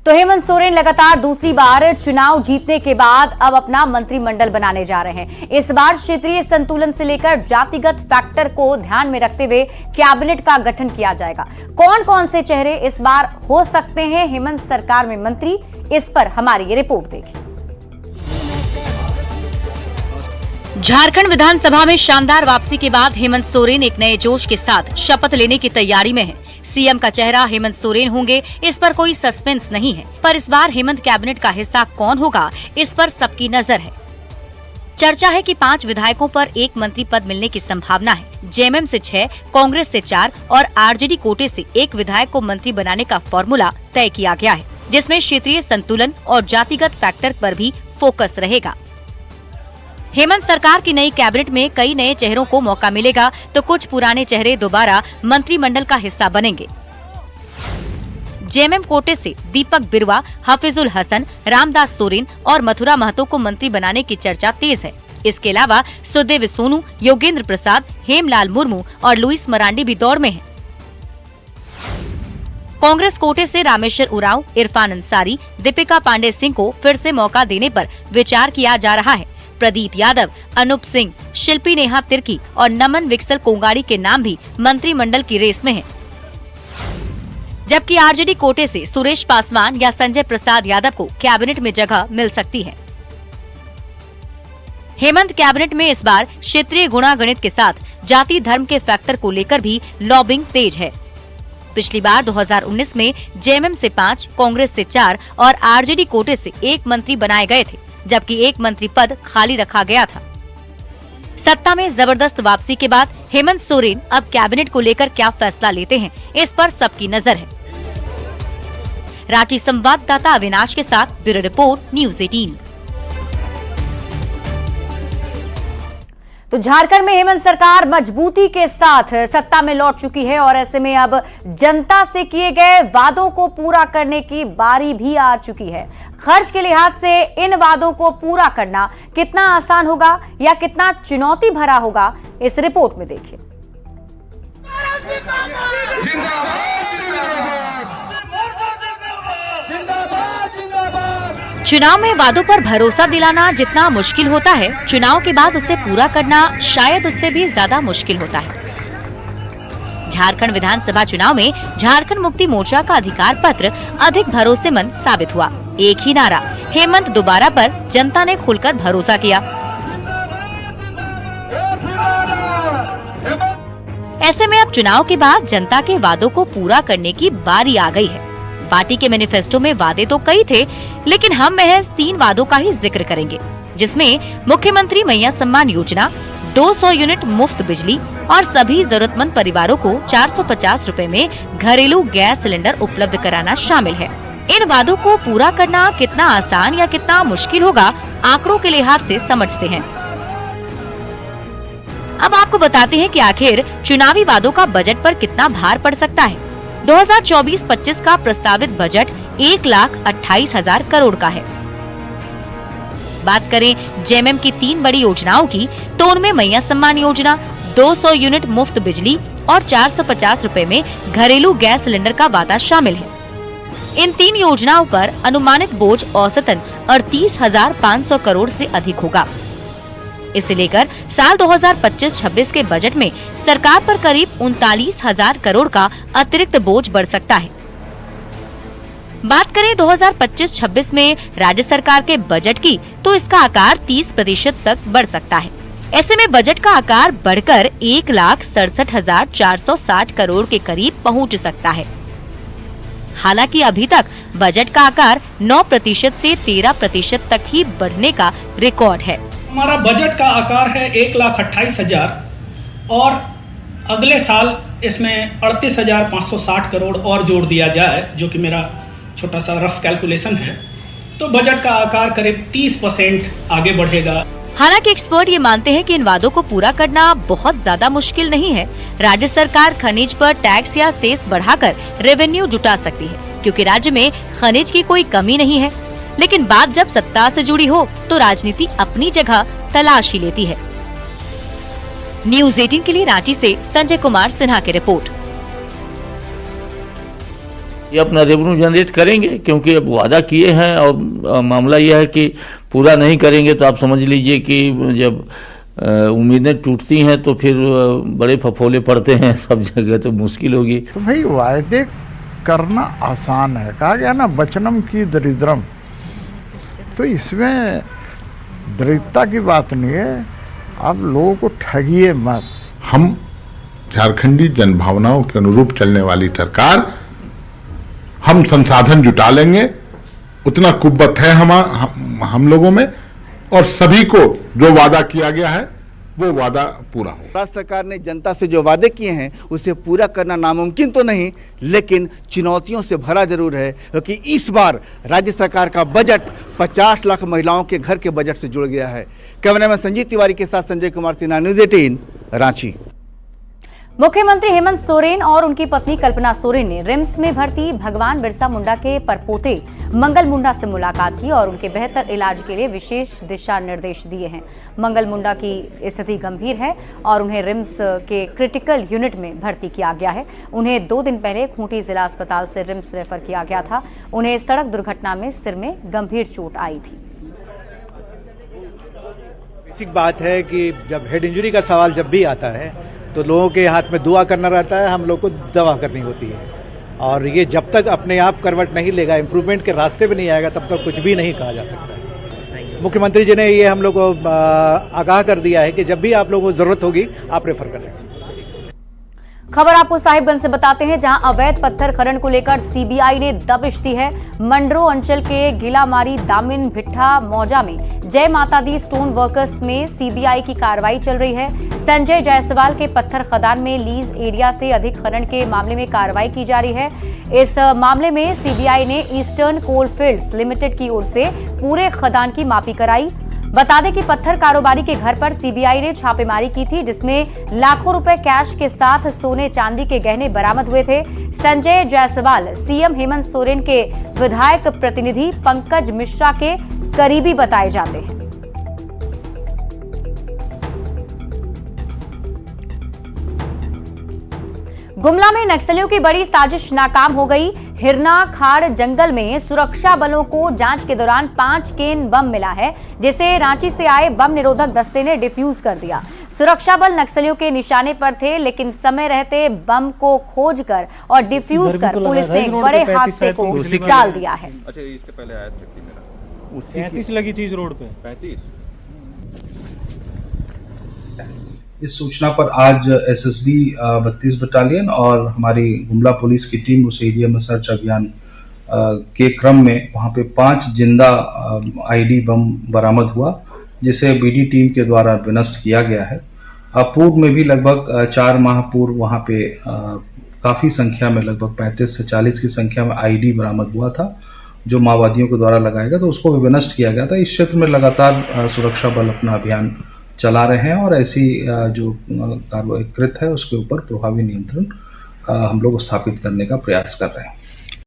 तो हेमंत सोरेन लगातार दूसरी बार चुनाव जीतने के बाद अब अपना मंत्रिमंडल बनाने जा रहे हैं। इस बार क्षेत्रीय संतुलन से लेकर जातिगत फैक्टर को ध्यान में रखते हुए कैबिनेट का गठन किया जाएगा। कौन कौन से चेहरे इस बार हो सकते हैं हेमंत सरकार में मंत्री, इस पर हमारी ये रिपोर्ट देखिए। झारखंड विधानसभा में शानदार वापसी के बाद हेमंत सोरेन एक नए जोश के साथ शपथ लेने की तैयारी में हैं। सीएम का चेहरा हेमंत सोरेन होंगे, इस पर कोई सस्पेंस नहीं है, पर इस बार हेमंत कैबिनेट का हिस्सा कौन होगा, इस पर सबकी नजर है। चर्चा है कि 5 विधायकों पर एक मंत्री पद मिलने की संभावना है। जेएमएम से 6, कांग्रेस से 4 और आरजेडी कोटे से 1 विधायक को मंत्री बनाने का फॉर्मूला तय किया गया है, जिसमें क्षेत्रीय संतुलन और जातिगत फैक्टर पर भी फोकस रहेगा। हेमंत सरकार की नई कैबिनेट में कई नए चेहरों को मौका मिलेगा, तो कुछ पुराने चेहरे दोबारा मंत्रिमंडल का हिस्सा बनेंगे। जेएमएम कोटे से दीपक बिरुवा, हफीजुल हसन, रामदास सोरेन और मथुरा महतो को मंत्री बनाने की चर्चा तेज है। इसके अलावा सुदेव सोनू, योगेंद्र प्रसाद, हेमलाल मुर्मू और लुइस मरांडी भी दौड़ में हैं। कांग्रेस कोटे से रामेश्वर उरांव, इरफान अंसारी, दीपिका पांडे सिंह को फिर से मौका देने पर विचार किया जा रहा है। प्रदीप यादव, अनूप सिंह, शिल्पी नेहा तिर्की और नमन विक्सल कोंगाड़ी के नाम भी मंत्रिमंडल की रेस में हैं। जबकि आरजेडी कोटे से सुरेश पासवान या संजय प्रसाद यादव को कैबिनेट में जगह मिल सकती है। हेमंत कैबिनेट में इस बार क्षेत्रीय गुणागणित के साथ जाति धर्म के फैक्टर को लेकर भी लॉबिंग तेज है। पिछली बार 2019 में जेएमएम से 5, कांग्रेस से 4 और आरजेडी कोटे से 1 मंत्री बनाए गए थे, जबकि 1 मंत्री पद खाली रखा गया था। सत्ता में जबरदस्त वापसी के बाद हेमंत सोरेन अब कैबिनेट को लेकर क्या फैसला लेते हैं, इस पर सबकी नजर है। रांची संवाददाता अविनाश के साथ ब्यूरो रिपोर्ट, न्यूज़ 18। तो झारखंड में हेमंत सरकार मजबूती के साथ सत्ता में लौट चुकी है और ऐसे में अब जनता से किए गए वादों को पूरा करने की बारी भी आ चुकी है। खर्च के लिहाज से इन वादों को पूरा करना कितना आसान होगा या कितना चुनौती भरा होगा, इस रिपोर्ट में देखिए। चुनाव में वादों पर भरोसा दिलाना जितना मुश्किल होता है, चुनाव के बाद उसे पूरा करना शायद उससे भी ज्यादा मुश्किल होता है। झारखंड विधानसभा चुनाव में झारखंड मुक्ति मोर्चा का अधिकार पत्र अधिक भरोसेमंद साबित हुआ। एक ही नारा हेमंत दोबारा पर जनता ने खुलकर भरोसा किया। ऐसे में अब चुनाव के बाद जनता के वादों को पूरा करने की बारी आ गई है। पार्टी के मैनिफेस्टो में वादे तो कई थे, लेकिन हम महज 3 वादों का ही जिक्र करेंगे, जिसमें मुख्यमंत्री मैया सम्मान योजना, 200 यूनिट मुफ्त बिजली और सभी जरूरतमंद परिवारों को 450 रुपए में घरेलू गैस सिलेंडर उपलब्ध कराना शामिल है। इन वादों को पूरा करना कितना आसान या कितना मुश्किल होगा, आंकड़ों के लिहाज से समझते हैं। अब आपको बताते हैं कि आखिर चुनावी वादों का बजट पर कितना भार पड़ सकता है। 2024-25 का प्रस्तावित बजट 1,28,000 करोड़ का है। बात करें जेएमएम की 3 बड़ी योजनाओं की, तो उनमें मैया सम्मान योजना, 200 यूनिट मुफ्त बिजली और 450 रुपए में घरेलू गैस सिलेंडर का वादा शामिल है। इन 3 योजनाओं पर अनुमानित बोझ औसतन 38,500 करोड़ से अधिक होगा। इसे लेकर साल 2025-26 के बजट में सरकार पर करीब 39,000 करोड़ का अतिरिक्त बोझ बढ़ सकता है। बात करें 2025-26 में राज्य सरकार के बजट की, तो इसका आकार 30% तक बढ़ सकता है। ऐसे में बजट का आकार बढ़कर 1,67,460 करोड़ के करीब पहुंच सकता है। हालांकि अभी तक बजट का आकार 9% से 13% तक ही बढ़ने का रिकॉर्ड है। हमारा बजट का आकार है 1,28,000 और अगले साल इसमें 38,560 करोड़ और जोड़ दिया जाए, जो कि मेरा छोटा सा रफ कैलकुलेशन है, तो बजट का आकार करीब 30% आगे बढ़ेगा। हालांकि एक्सपर्ट ये मानते हैं कि इन वादों को पूरा करना बहुत ज्यादा मुश्किल नहीं है। राज्य सरकार खनिज पर टैक्स या सेस बढ़ाकर रेवेन्यू जुटा सकती है, क्योंकि राज्य में खनिज की कोई कमी नहीं है। लेकिन बात जब सत्ता से जुड़ी हो, तो राजनीति अपनी जगह तलाश ही लेती है। न्यूज़ 18 के लिए रांची से संजय कुमार सिन्हा की रिपोर्ट। ये अपना रेवेन्यू जनरेट करेंगे, क्योंकि अब वादा किए हैं और मामला यह है कि पूरा नहीं करेंगे तो आप समझ लीजिए कि जब उम्मीदें टूटती हैं तो फिर बड़े फफोले पड़ते हैं सब जगह, तो मुश्किल होगी। तो भाई वायदे करना आसान है, कहा गया ना वचनम की दरिद्रम, तो इसमें दरिद्रता की बात नहीं है, आप लोगों को ठगिए मत। हम झारखंडी जनभावनाओं के अनुरूप चलने वाली सरकार, हम संसाधन जुटा लेंगे, उतना कुव्वत है हम लोगों में, और सभी को जो वादा किया गया है वो वादा पूरा हो। राज्य सरकार ने जनता से जो वादे किए हैं उसे पूरा करना नामुमकिन तो नहीं, लेकिन चुनौतियों से भरा जरूर है, क्योंकि इस बार राज्य सरकार का बजट 50 लाख महिलाओं के घर के बजट से जुड़ गया है। कैमरामैन संजीव तिवारी के साथ संजय कुमार सिन्हा, न्यूज़ 18 रांची। मुख्यमंत्री हेमंत सोरेन और उनकी पत्नी कल्पना सोरेन ने रिम्स में भर्ती भगवान बिरसा मुंडा के परपोते मंगल मुंडा से मुलाकात की और उनके बेहतर इलाज के लिए विशेष दिशा निर्देश दिए हैं। मंगल मुंडा की स्थिति गंभीर है और उन्हें रिम्स के क्रिटिकल यूनिट में भर्ती किया गया है। उन्हें 2 दिन पहले खूंटी जिला अस्पताल से रिम्स रेफर किया गया था। उन्हें सड़क दुर्घटना में सिर में गंभीर चोट आई थी। बेसिक बात है कि जब हेड इंजरी का सवाल जब भी आता है तो लोगों के हाथ में दुआ करना रहता है, हम लोग को दवा करनी होती है, और ये जब तक अपने आप करवट नहीं लेगा, इम्प्रूवमेंट के रास्ते पे नहीं आएगा, तब तक कुछ भी नहीं कहा जा सकता। मुख्यमंत्री जी ने ये हम लोग को आगाह कर दिया है कि जब भी आप लोगों को जरूरत होगी आप रेफर करें। खबर आपको साहिबगंज से बताते हैं, जहां अवैध पत्थर खनन को लेकर सीबीआई ने दबिश दी है। मंडरो अंचल के गिलामारी, दामिन, भिट्ठा, मौजा में जय माता दी स्टोन वर्कर्स में सीबीआई की कार्रवाई चल रही है। संजय जायसवाल के पत्थर खदान में लीज एरिया से अधिक खनन के मामले में कार्रवाई की जा रही है। इस मामले में सीबीआई ने ईस्टर्न कोल फील्ड्स लिमिटेड की ओर से पूरे खदान की मापी कराई। बता दें कि पत्थर कारोबारी के घर पर सीबीआई ने छापेमारी की थी, जिसमें लाखों रुपए कैश के साथ सोने चांदी के गहने बरामद हुए थे। संजय जायसवाल सीएम हेमंत सोरेन के विधायक प्रतिनिधि पंकज मिश्रा के करीबी बताए जाते हैं। गुमला में नक्सलियों की बड़ी साजिश नाकाम हो गई। हिरना खाड़ जंगल में सुरक्षा बलों को जांच के दौरान 5 केन बम मिला है, जिसे रांची से आए बम निरोधक दस्ते ने डिफ्यूज कर दिया। सुरक्षा बल नक्सलियों के निशाने पर थे, लेकिन समय रहते बम को खोजकर और डिफ्यूज कर पुलिस ने एक बड़े हादसे को टाल दिया है। अच्छा, इसके पहले आया था मेरा 35 लगी चीज रोड पे 35। इस सूचना पर आज एसएसबी 32 बटालियन और हमारी गुमला पुलिस की टीम उस एरिया में सर्च अभियान के क्रम में वहां पे 5 जिंदा आईडी बम बरामद हुआ, जिसे बीडी टीम के द्वारा विनष्ट किया गया है। पूर्व में भी लगभग 4 माह पूर्व वहां पे काफी संख्या में लगभग 35 से 40 की संख्या में आईडी बरामद हुआ था, जो माओवादियों के द्वारा लगाया गया, तो उसको भी विनष्ट किया गया था। इस क्षेत्र में लगातार सुरक्षा बल अपना अभियान चला रहे हैं और ऐसी जो कार्रवाई कृत है उसके ऊपर प्रभावी नियंत्रण हम लोग स्थापित करने का प्रयास कर रहे हैं।